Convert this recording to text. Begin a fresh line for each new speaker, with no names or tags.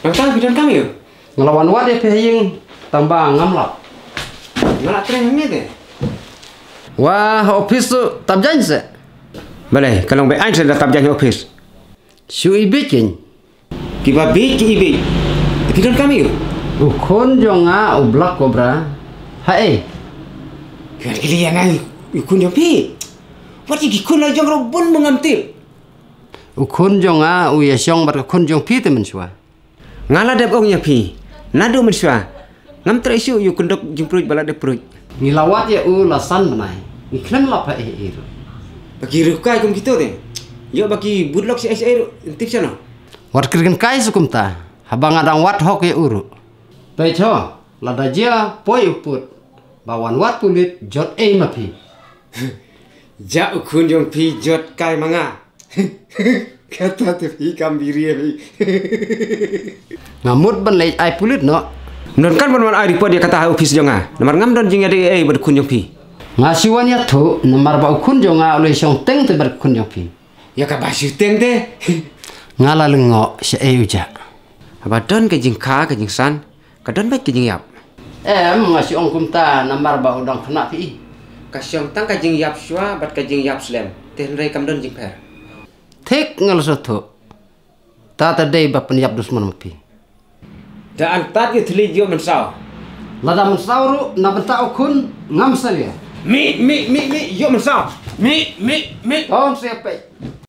Nang bidan kami yo.
Ngelawan wat ya pehing tambah ngamlap.
Mana tren ni deh.
Wah, office tu tab janji se.
Boleh, kalau be ain sudah tab janji office.
Shu ibikin.
Kiba ibi. Bidan kami yo.
Ukun jonga ublak kobra. Hai.
Kalian ai ukun yo pi. Wat ikun la jong robon mengamtil.
Ukun jonga uya syong bar ukun jong pi temen shwa.
Ngala dep ongnya pi. Nado men shwa. Ngam traisu yu kundok jumprut bala de prut.
Ngilawat ya lasan benai. Ngiklem lap hai ir.
Bagi rukai kum gitu deh. Yo bagi budlok si SR tips sana.
Wat kirgen kai sukum ta. Habang adang wat hok ya uru. Pecho, lada jia poi uput. Bawan wat pulit jot mapi.
Ja ukun jong pi jot kai manga. Kata tepi kambiri ni.
Ngamut ban lei ai pulit no.
Non kan ban ai report dia kata office jonga. Nomor ngam don jing ade ai ber kun jong pi.
Ngasiwan ya tu nomor ba ukun jonga oleh syong teng te ber kun jong pi.
Ya ka basu teng deh.
Ngala lengo se ai uja.
Abadon ke jing ka ke jing san. Kadon baik ke jing yap.
Ngasih ongkum ta nomor ba udang kena pi.
Kasyong tang ka jing yap shwa bat ka jing yap slem. Ten rei kam don jing per.
Tek ngal soto. Ta tadai ba penyap dusman mapi.
Da antat ye thli jo mensau.
Lada mensau na benta ukun ngam salia.
Mi yo mensau. Mi.
On siapa?